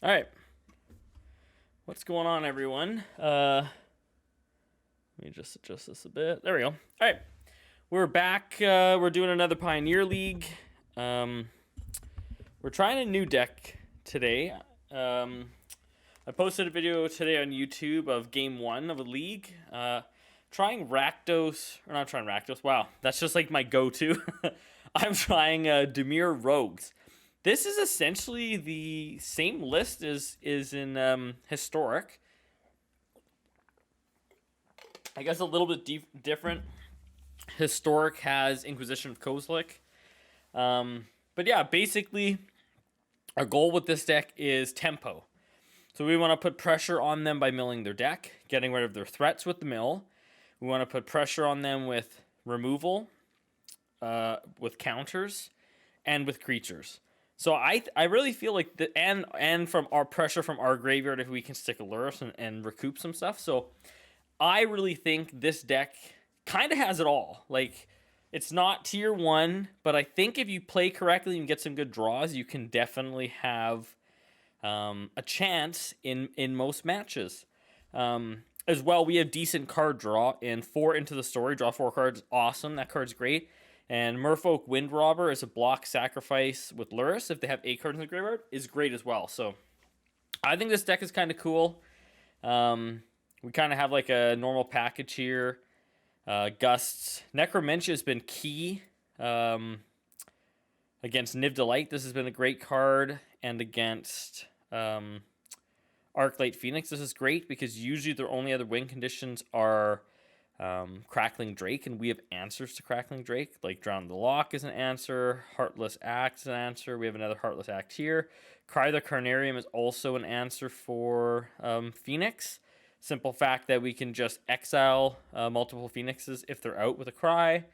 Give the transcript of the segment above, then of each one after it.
All right. What's going on, everyone? Let me just adjust this a bit. There we go. All right. We're back. We're doing another Pioneer League. We're trying a new deck today. I posted a video today on YouTube of game 1 of a league. Trying Rakdos, or not trying Rakdos. Wow, that's just like my go-to. I'm trying Dimir Rogues. This is essentially the same list as is in Historic. I guess a little bit different. Historic has Inquisition of Kozilek. But yeah, basically, our goal with this deck is tempo. So we want to put pressure on them by milling their deck, getting rid of their threats with the mill. We want to put pressure on them with removal, with counters, and with creatures. So I really feel like and from our pressure from our graveyard if we can stick a Lurrus and recoup some stuff. So I really think this deck kind of has it all. Like, it's not tier 1, but I think if you play correctly and get some good draws, you can definitely have a chance in most matches. As well, we have decent card draw in 4 Into the Story. Draw 4 cards, awesome. That card's great. And Merfolk Windrobber is a block sacrifice with Lurrus if they have 8 cards in the graveyard, is great as well. So I think this deck is kind of cool. We kind of have like a normal package here. Gusts. Necromentia has been key against Niv Delight. This has been a great card. And against Arclight Phoenix, this is great because usually their only other win conditions are Crackling Drake, and we have answers to Crackling Drake. Like Drown the Lock is an answer. Heartless Act is an answer. We have another Heartless Act here. Cry the Carnarium is also an answer for Phoenix. Simple fact that we can just exile multiple Phoenixes if they're out with a Cry.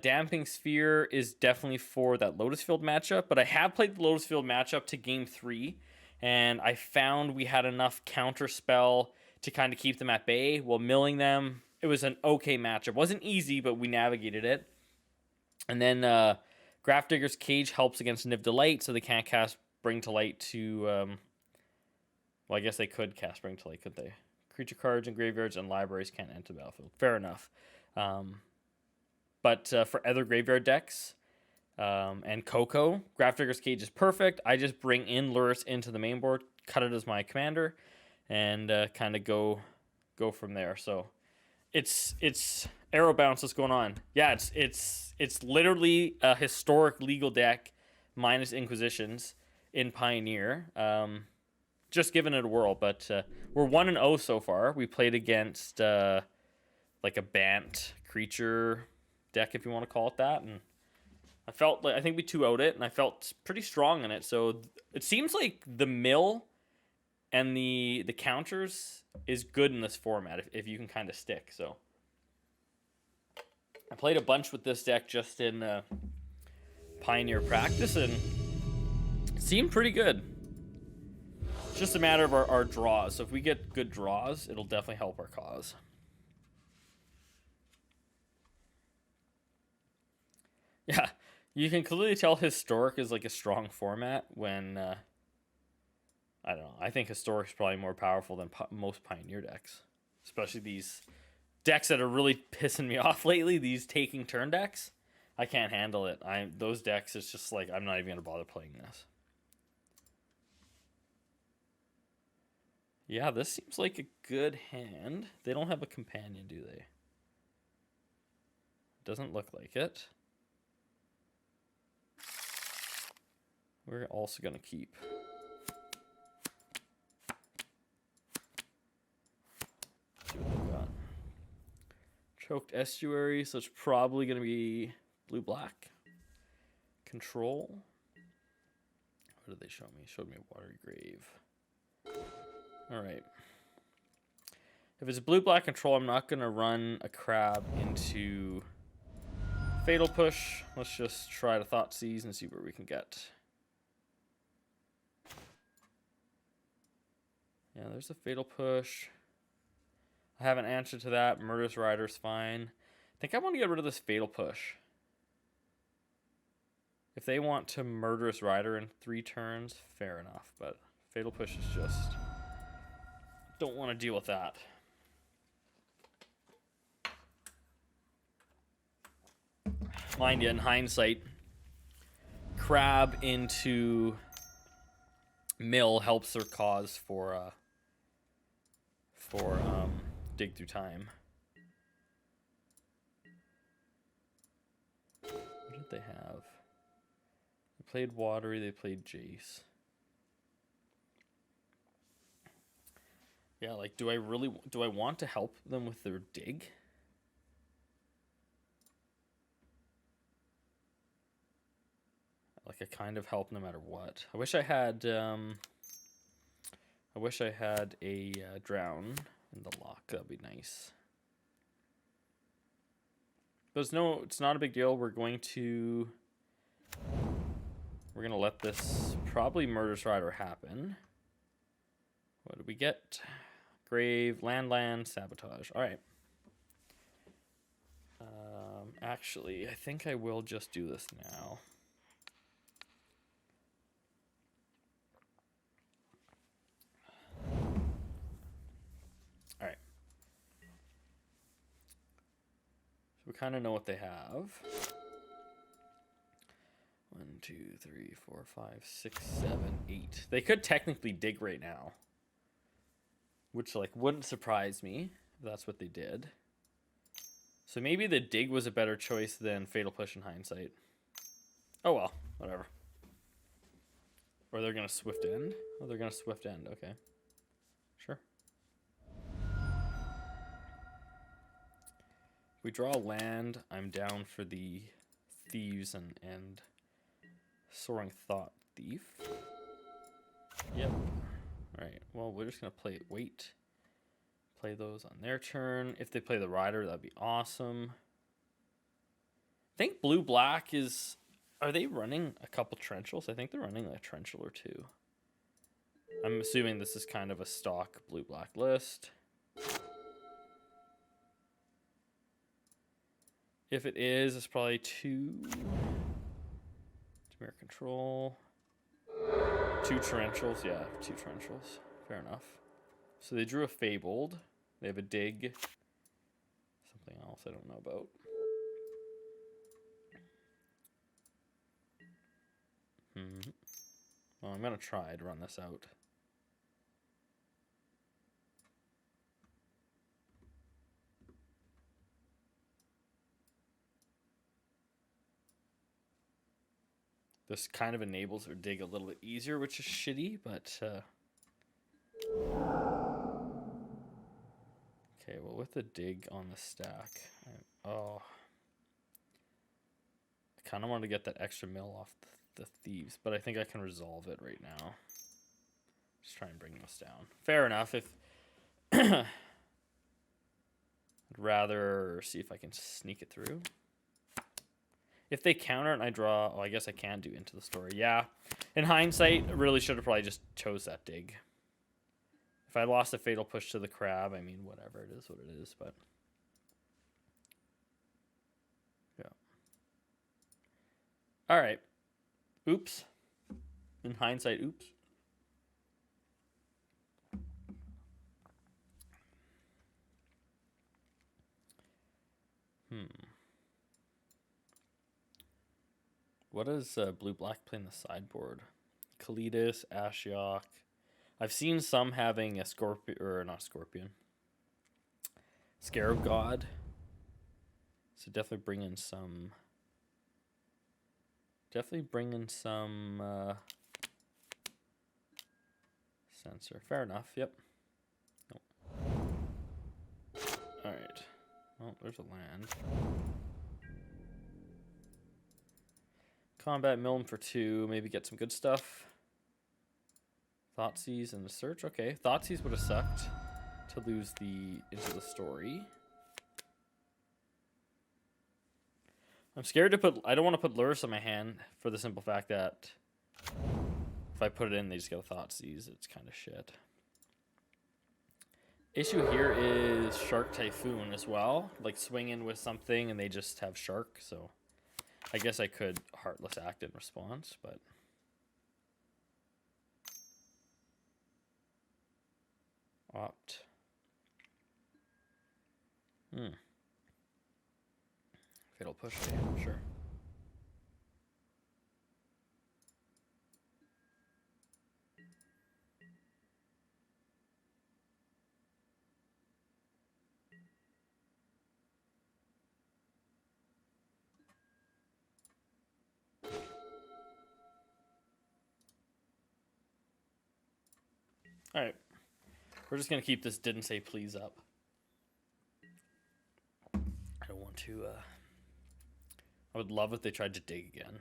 Damping Sphere is definitely for that Lotus Field matchup, but I have played the Lotus Field matchup to game 3, and I found we had enough counter spell to kind of keep them at bay while milling them. It was an okay matchup. Wasn't easy, but we navigated it. And then Grafdigger's Cage helps against Niv Delight, so they can't cast Bring to Light to... well, I guess they could cast Bring to Light, could they? Creature cards and graveyards and libraries can't enter the battlefield. Fair enough. But for other graveyard decks and Coco, Grafdigger's Cage is perfect. I just bring in Lurrus into the main board, cut it as my commander, and kind of go from there. So it's arrow bounce that's going on. Yeah, it's literally a historic legal deck minus Inquisitions in Pioneer. Just giving it a whirl, but we're 1-0 so far. We played against like a Bant creature deck, if you want to call it that, and I felt like I think we 2-0'd it, and I felt pretty strong in it. So it seems like the mill and the counters is good in this format if you can kind of stick. So I played a bunch with this deck just in Pioneer practice, and it seemed pretty good. It's just a matter of our draws. So if we get good draws, it'll definitely help our cause. Yeah, you can clearly tell Historic is like a strong format when, I don't know, I think Historic is probably more powerful than most Pioneer decks. Especially these decks that are really pissing me off lately, these taking turn decks. I can't handle it. Those decks, it's just like, I'm not even going to bother playing this. Yeah, this seems like a good hand. They don't have a companion, do they? Doesn't look like it. We're also going to keep. Let's see what we got. Choked Estuary, so it's probably going to be blue-black. Control. What did they show me? Showed me a Watery Grave. Alright. If it's blue-black control, I'm not going to run a crab into Fatal Push. Let's just try to Thought Seize and see where we can get. Yeah, there's a Fatal Push. I have an answer to that. Murderous Rider's fine. I think I want to get rid of this Fatal Push. If they want to Murderous Rider in 3 turns, fair enough, but Fatal Push is just... Don't want to deal with that. Mind you, in hindsight, crab into mill helps their cause for dig through time. What did they have? They played Watery, they played Jace. Yeah, like, do I want to help them with their dig? Like, I kind of help no matter what. I wish I had a drown in the lock. That'd be nice. But it's not a big deal. We're gonna let this probably Murderous Rider happen. What did we get? Grave, land, sabotage. All right. Actually, I think I will just do this now. All right. So we kind of know what they have. 1, 2, 3, 4, 5, 6, 7, 8. They could technically dig right now, which like wouldn't surprise me if that's what they did. So maybe the dig was a better choice than Fatal Push in hindsight. Oh well, whatever. Or they're gonna Swift End. Oh, they're gonna Swift End. Okay, sure. If we draw a land, I'm down for the Thieves and Soaring Thought Thief. Yep. Alright, well, we're just going to wait. Play those on their turn. If they play the Rider, that'd be awesome. I think blue-black is... Are they running a couple Trenchals? I think they're running a Trenchal or two. I'm assuming this is kind of a stock blue-black list. If it is, it's probably 2... Dimir Control. 2 Torrentials. Yeah, 2 Torrentials. Fair enough. So they drew a Fabled. They have a Dig. Something else I don't know about. Well, I'm going to try to run this out. This kind of enables their dig a little bit easier, which is shitty, but... Okay, well, with the dig on the stack... I kind of want to get that extra mill off the Thieves, but I think I can resolve it right now. Just try and bring this down. Fair enough. If I'd rather see if I can sneak it through. If they counter and I draw... Oh, I guess I can do Into the Story. Yeah. In hindsight, I really should have probably just chose that dig. If I lost a Fatal Push to the Crab, I mean, whatever. It is what it is, but... Yeah. All right. Oops. In hindsight, oops. What does blue-black play in the sideboard? Kalidas, Ashiok. I've seen some having a Scorpion, or not Scorpion. Scarab God. So definitely bring in some... Sensor. Fair enough, yep. Nope. Alright. Well, there's a land. Combat Milne for 2. Maybe get some good stuff. Thoughtseize and the Search. Okay. Thoughtseize would have sucked to lose the Into the Story. I'm scared to put... I don't want to put Lurrus in my hand for the simple fact that if I put it in, they just get a Thoughtseize. It's kind of shit. Issue here is Shark Typhoon as well. Like, swing in with something and they just have Shark, so... I guess I could Heartless Act in response, but... Dropped. Fatal push, sure. All right. We're just going to keep this didn't say please up. I don't want to... I would love if they tried to dig again.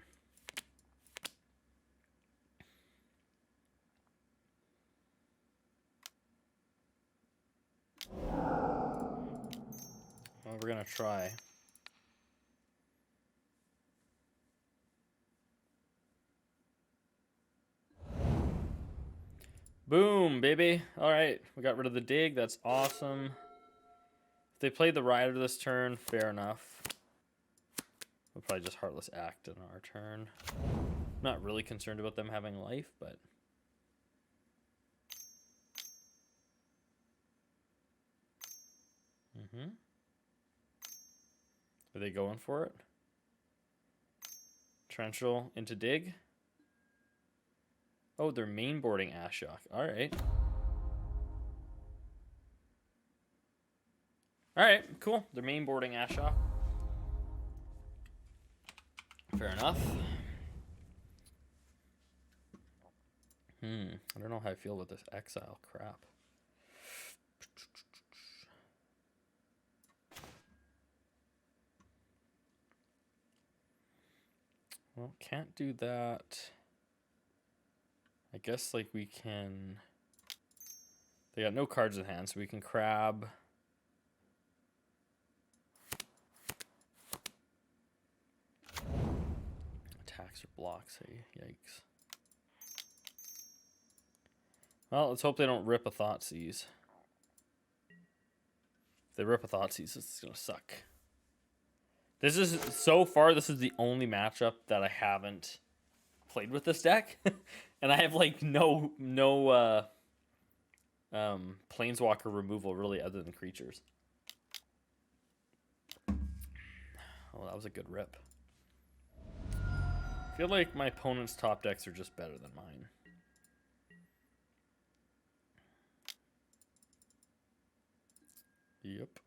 Well, we're going to try. Boom, baby. All right. We got rid of the dig. That's awesome. If they played the Rider this turn, fair enough. We'll probably just Heartless Act in our turn. I'm not really concerned about them having life, but... Are they going for it? Torrential into dig. Oh, they're mainboarding Ashok. All right. All right, cool. They're mainboarding Ashok. Fair enough. I don't know how I feel about this exile crap. Well, can't do that. I guess like we can... They got no cards in hand, so we can crab. Attacks or blocks, hey, yikes. Well, let's hope they don't rip a Thoughtseize. If they rip a Thoughtseize, this is gonna suck. This is, so far, this is the only matchup that I haven't played with this deck. And I have like no Planeswalker removal really other than creatures. Oh, that was a good rip. I feel like my opponent's top decks are just better than mine. Yep.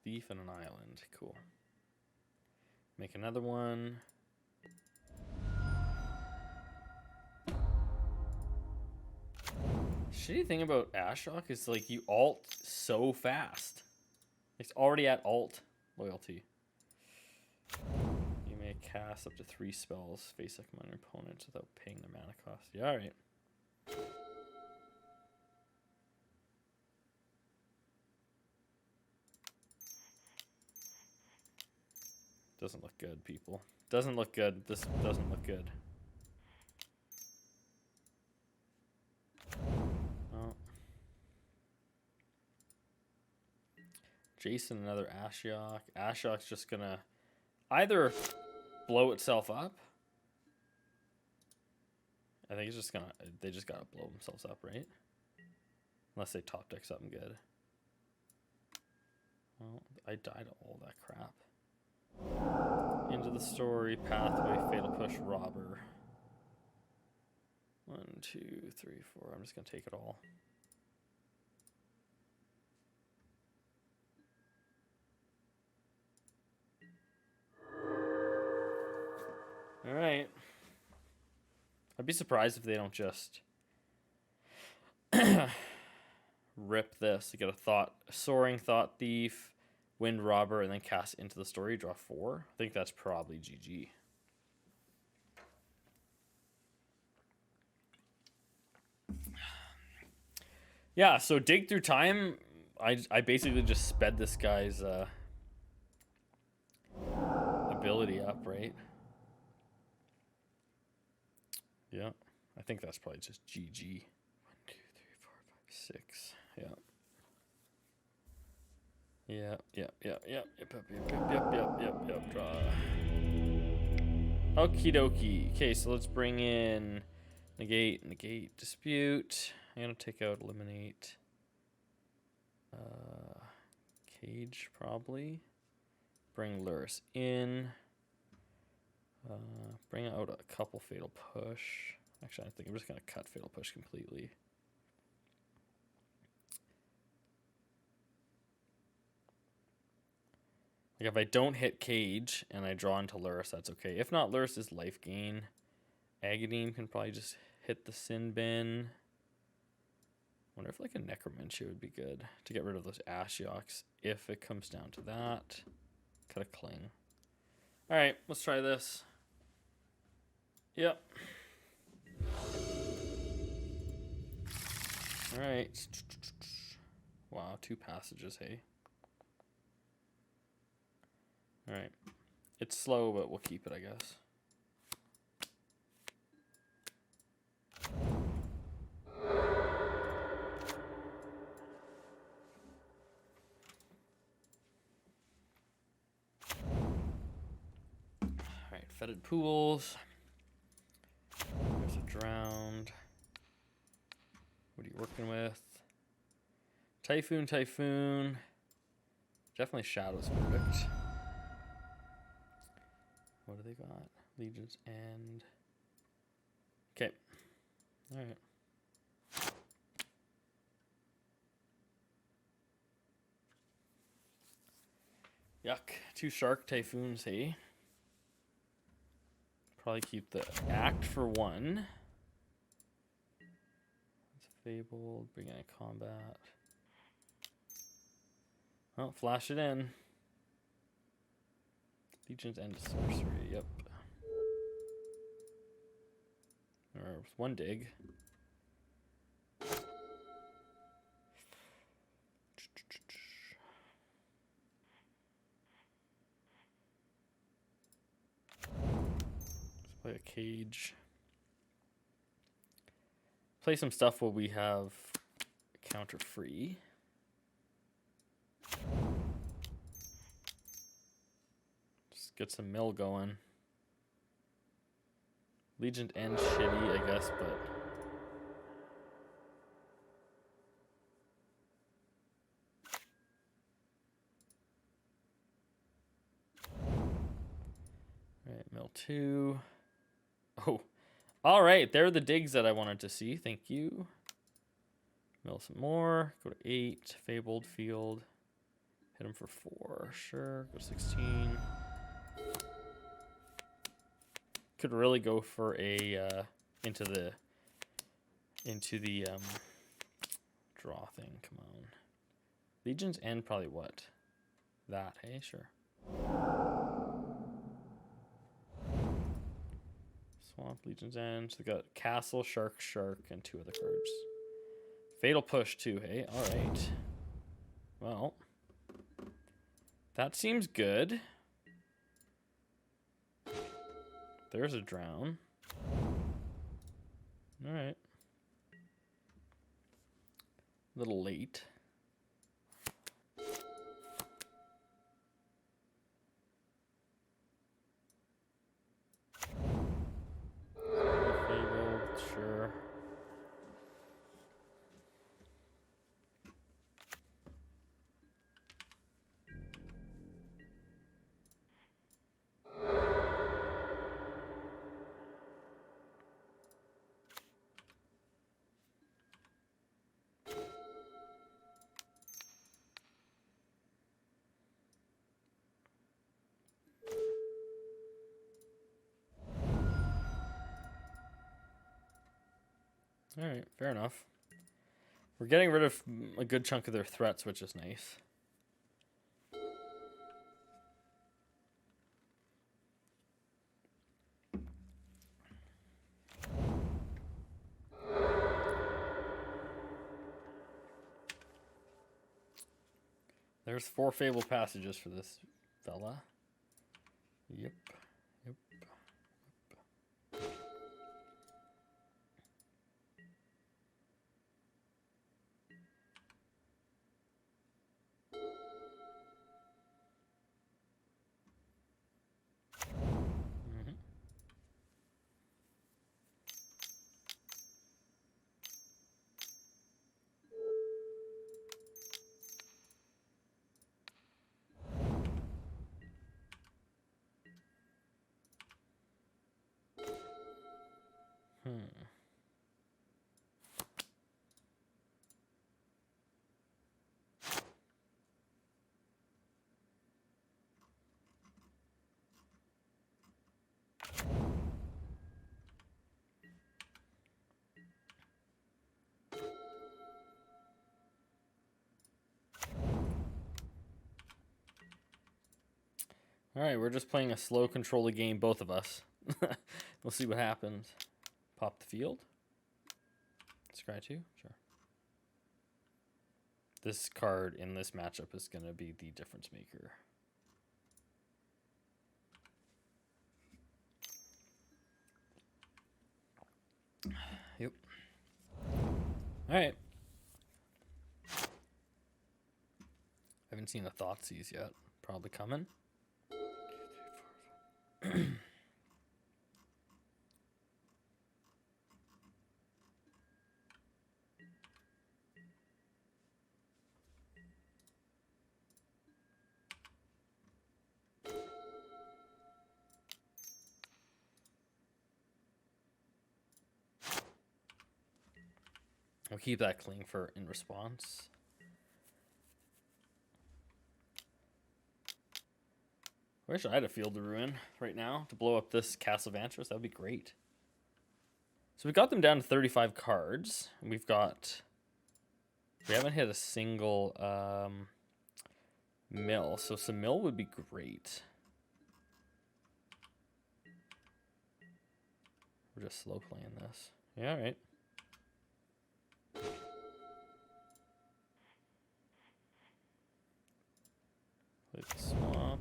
Thief and an island. Cool. Make another one. Shitty thing about Ashok is like you alt so fast. It's already at alt loyalty. You may cast up to 3 spells face up on your opponent without paying their mana cost. Yeah, alright. Doesn't look good, people. Doesn't look good. This doesn't look good. Oh. Jason, another Ashok. Ashok's just gonna either blow itself up. I think it's just gonna... They just gotta blow themselves up, right? Unless they top deck something good. Well, I died to all that crap. Into the story, pathway, fatal push, robber. 1, 2, 3, 4. I'm just gonna take it all. All right. I'd be surprised if they don't just rip this. You get a soaring thought thief, wind robber, and then cast into the story. Draw 4. I think that's probably GG. Yeah. So dig through time. I basically just sped this guy's ability up, right? Yeah, I think that's probably just GG. 1, 2, 3, 4, 5, 6. Yeah. Yep. Draw. Okie dokie. Okay, so let's bring in Negate, dispute. I'm gonna take out eliminate. Cage probably. Bring Lurrus in. Bring out a couple fatal push. Actually, I think I'm just gonna cut fatal push completely. Like if I don't hit Cage and I draw into Lurrus, that's okay. If not, Lurrus is life gain. Agadine can probably just hit the Sin Bin. Wonder if like a Necromantia would be good to get rid of those Ashioks if it comes down to that. Cut a Cling. Alright, let's try this. Yep. Alright. Wow, 2 passages, hey? Alright. It's slow, but we'll keep it, I guess. Alright, Fetid Pools. There's a Drowned. What are you working with? Typhoon. Definitely Shadow's Verdict. What do they got? Legion's End. Okay. Alright. Yuck. 2 Shark Typhoons, hey? Probably keep the Act for 1. It's Fabled. Bring in a combat. Well, flash it in. Legion's End Sorcery, yep. Or 1 dig. Let's play a Cage. Play some stuff where we have counter free. Just get some mill going. Legion's End shitty, I guess, but alright, mill 2. Oh. Alright, there are the digs that I wanted to see. Thank you. Mill some more. Go to 8. Fabled Field. Hit him for 4. Sure. Go to 16. Could really go for a into the draw thing. Come on. Legion's End probably what? That, hey, sure. Swamp, Legion's End. So they got Castle, Shark, and 2 other cards. Fatal Push too, hey? Alright. Well. That seems good. There's a Drown. Alright. A little late. Fabled, sure. Alright, fair enough. We're getting rid of a good chunk of their threats, which is nice. There's 4 Fabled Passages for this fella. Yep. All right, we're just playing a slow controller game, both of us. We'll see what happens. Pop the field. Scry 2, sure. This card in this matchup is going to be the difference maker. Yep. All right. Haven't seen the Thoughtseize yet. Probably coming. I'll keep that cling for in response. I wish I had a Field of Ruin right now to blow up this Castle of Antros. That would be great. So we got them down to 35 cards. We've got... We haven't hit a single mill, so some mill would be great. We're just slow playing this. Yeah, all right. Play the swamp.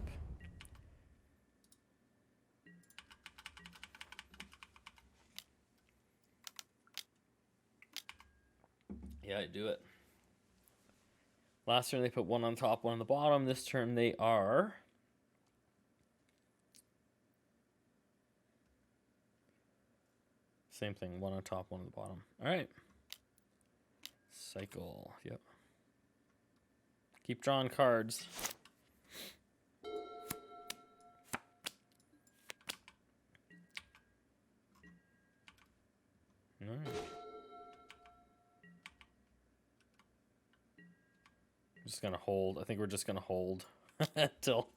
Yeah, I do it. Last turn they put one on top, one on the bottom. This turn they are... Same thing, one on top, one on the bottom. All right. Cycle, yep. Keep drawing cards. All right. I'm just gonna hold. I think we're just gonna hold until,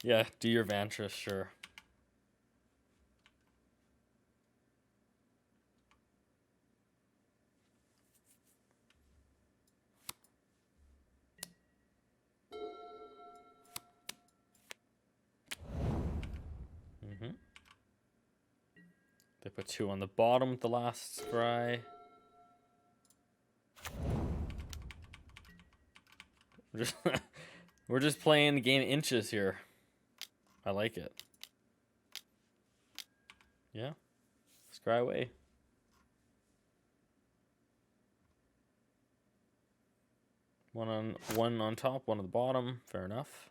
yeah. Do your Vantress, sure. They put two on the bottom with the last scry. We're just playing the game inches here. I like it. Yeah. Scry away. One on top, one on the bottom. Fair enough.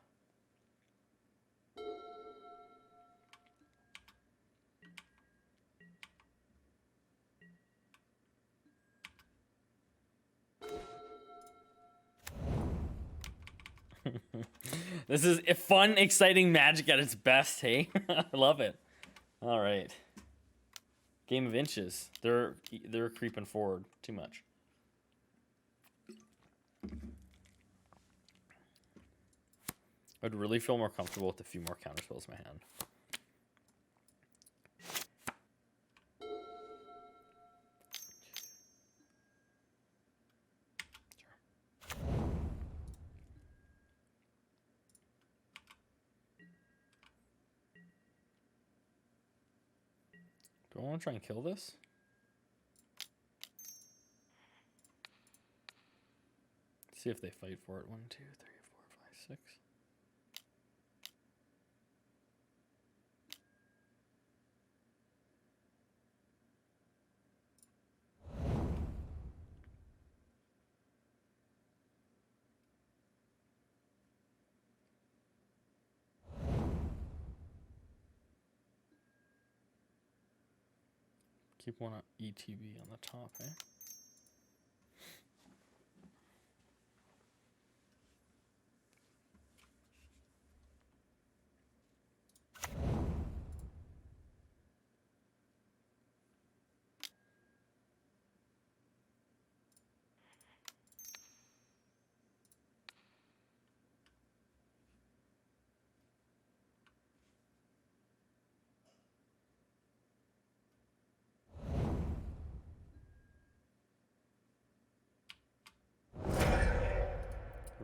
This is a fun, exciting Magic at its best, hey? I love it. All right. Game of inches. They're creeping forward too much. I'd really feel more comfortable with a few more counterspells in my hand. Do I want to try and kill this? See if they fight for it. 1, 2, 3, 4, 5, 6. Keep one ETB on the top, eh?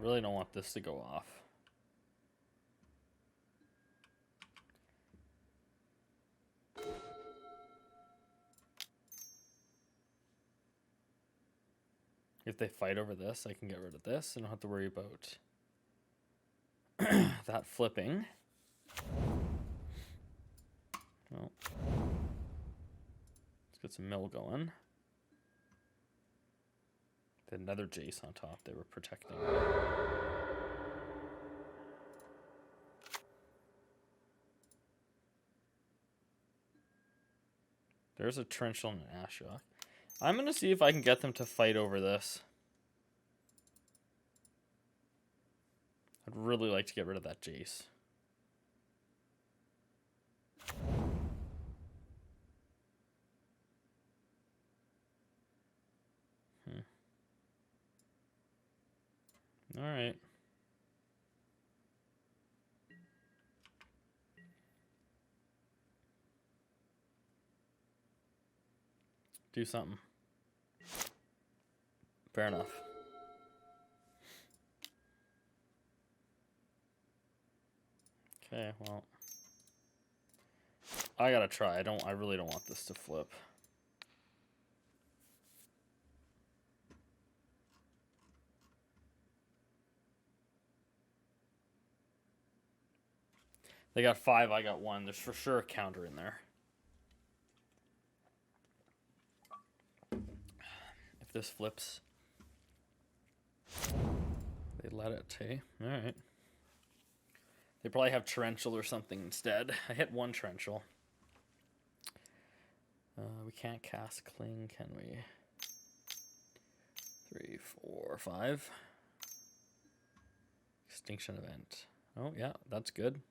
really don't want this to go off. If they fight over this, I can get rid of this. I don't have to worry about that flipping. Well, let's get some mill going. Another Jace on top they were protecting. There's a Trenchel and an Ashiok. I'm going to see if I can get them to fight over this. I'd really like to get rid of that Jace. All right. Do something. Fair enough. Okay, well. I gotta try. I really don't want this to flip. They got 5, I got 1. There's for sure a counter in there. If this flips, they let it, hey? Alright. They probably have Torrential or something instead. I hit 1 Torrential. We can't cast Cling, can we? 3, 4, 5. Extinction Event. Oh, yeah, that's good.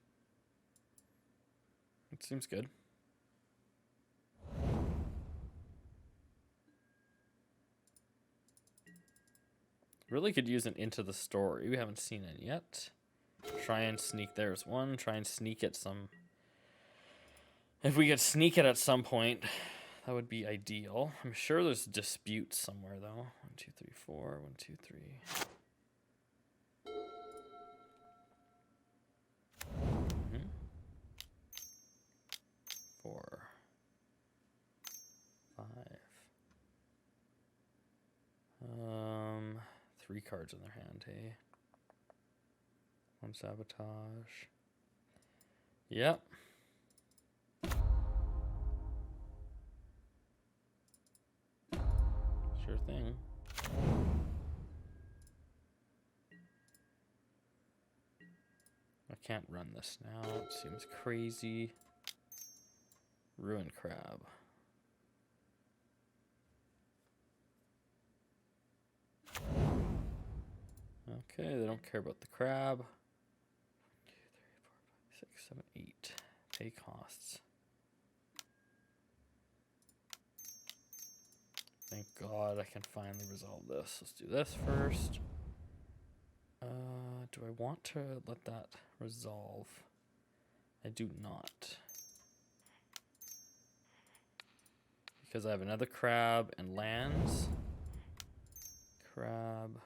It seems good. Really could use an Into the Story. We haven't seen it yet. Try and sneak. There's one. Try and sneak it some. If we could sneak it at some point, that would be ideal. I'm sure there's disputes somewhere, though. 1, 2, 3, 4. 1, 2, 3. 4, 5. 3 cards in their hand, hey? 1 Sabotage. Yep. Sure thing. I can't run this now. It seems crazy. Ruin Crab. Okay, they don't care about the crab. 1, 2, 3, 4, 5, 6, 7, 8. Pay costs. Thank God I can finally resolve this. Let's do this first. Do I want to let that resolve? I do not. Because I have another crab and lands. Crab,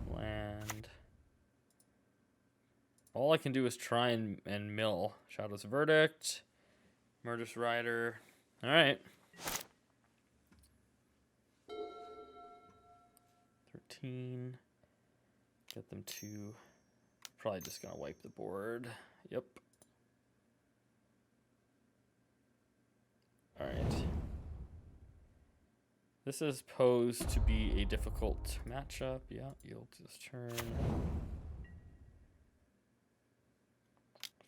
land. All I can do is try and mill. Shadow's Verdict. Murderous Rider. Alright. 13. Get them to... Probably just gonna wipe the board. Yep. Alright. This is posed to be a difficult matchup. Yeah, yield this turn.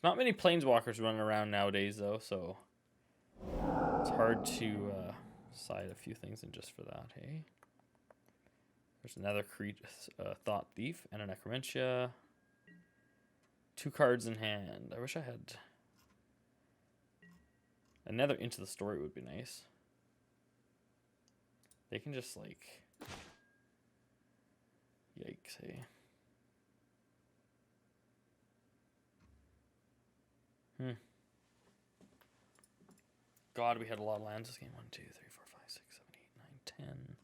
Not many planeswalkers running around nowadays, though, so it's hard to side a few things in just for that, hey? There's another Thought Thief and a Necromentia. 2 cards in hand. I wish I had... Another Into the Story would be nice. They can just, like... Yikes, hey? God, we had a lot of lands this game. 1, 2, 3, 4, 5, 6, 7, 8, 9, 10,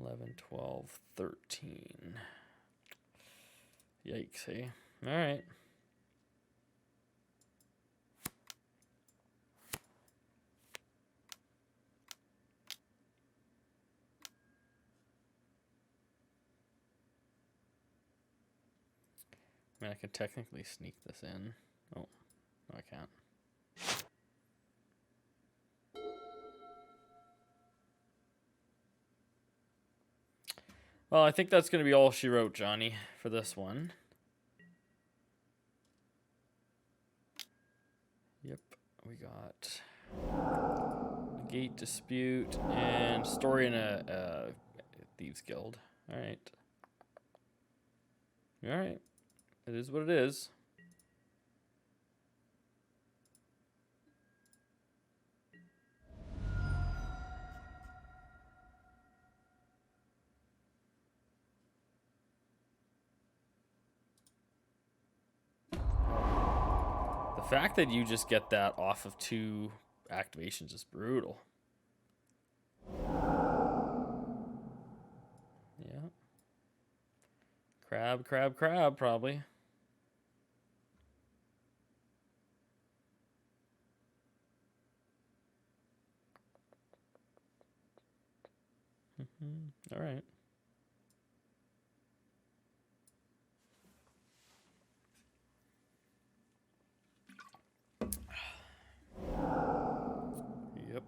11, 12, 13. Yikes, hey? Alright. I mean, I could technically sneak this in. Oh, no, I can't. Well, I think that's going to be all she wrote, Johnny, for this one. Yep, we got Negate, Dispute, and Story in a Thieves Guild. Alright. Alright. It is what it is. The fact that you just get that off of 2 activations is brutal. Yeah. Crab, crab, crab, probably. All right. Yep.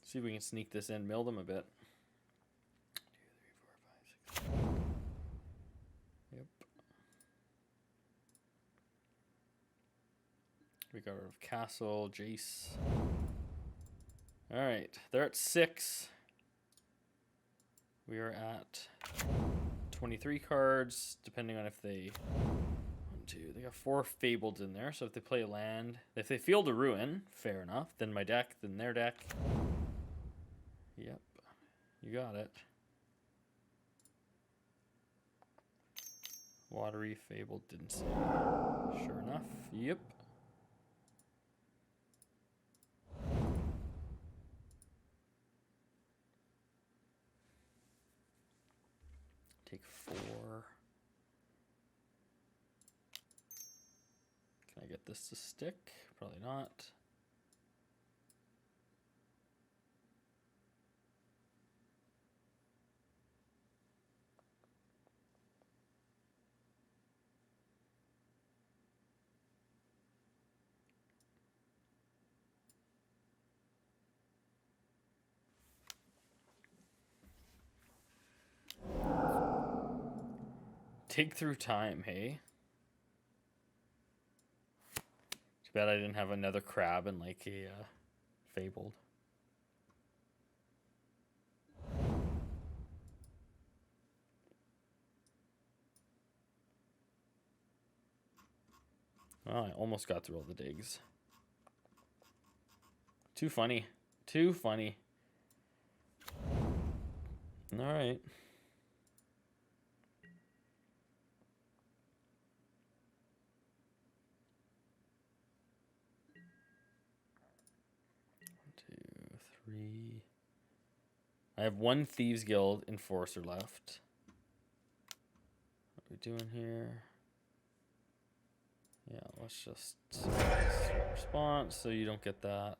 See if we can sneak this in, mill them a bit. 2, 3, 4, 5, 6. Yep. We got rid of Castle, Jace. All right, they're at 6. We are at 23 cards, depending on if they... 1, 2, they got 4 Fabled in there, so if they play a land... If they Field a Ruin, fair enough. Then my deck, then their deck. Yep, you got it. Watery, Fabled, didn't say. Sure enough, yep. Take 4. Can I get this to stick? Probably not. Take through time, hey? Too bad I didn't have another crab and like a Fabled. Oh, I almost got through all the digs. Too funny. Too funny. All right. I have 1 Thieves Guild Enforcer left. What are we doing here? Yeah, let's just response so you don't get that.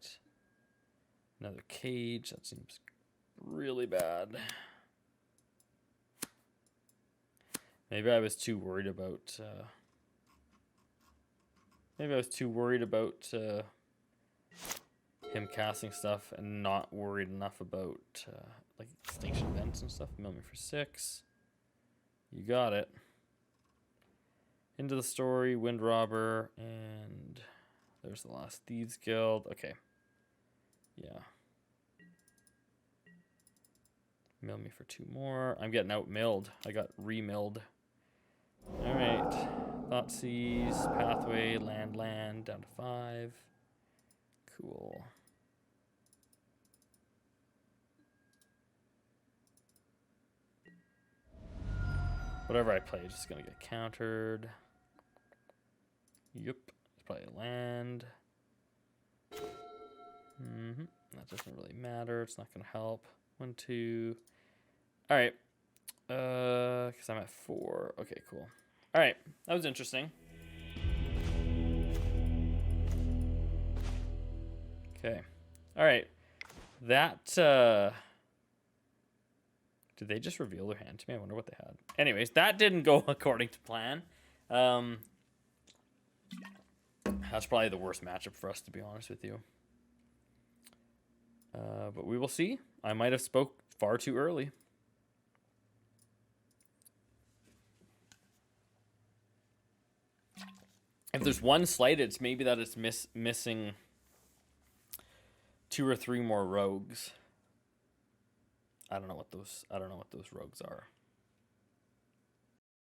Another cage. That seems really bad. Maybe I was too worried about... maybe I was too worried about... him casting stuff and not worried enough about like extinction events and stuff. Mill me for 6. You got it. Into the Story, Wind Robber, and there's the last Thieves Guild. Okay. Yeah. Mill me for 2 more. I'm getting out milled. I got remilled. Alright. Thoughtseize, Pathway, land, down to 5. Cool. Whatever I play is just going to get countered. Yep. It's probably a land. That doesn't really matter. It's not going to help. 1, 2. All right. Because I'm at 4. Okay, cool. All right, that was interesting. Okay. All right. That, did they just reveal their hand to me? I wonder what they had. Anyways, that didn't go according to plan. That's probably the worst matchup for us, to be honest with you. But we will see. I might have spoke far too early. If there's one slight, it's maybe that it's missing 2 or 3 more rogues. I don't know what those rogues are.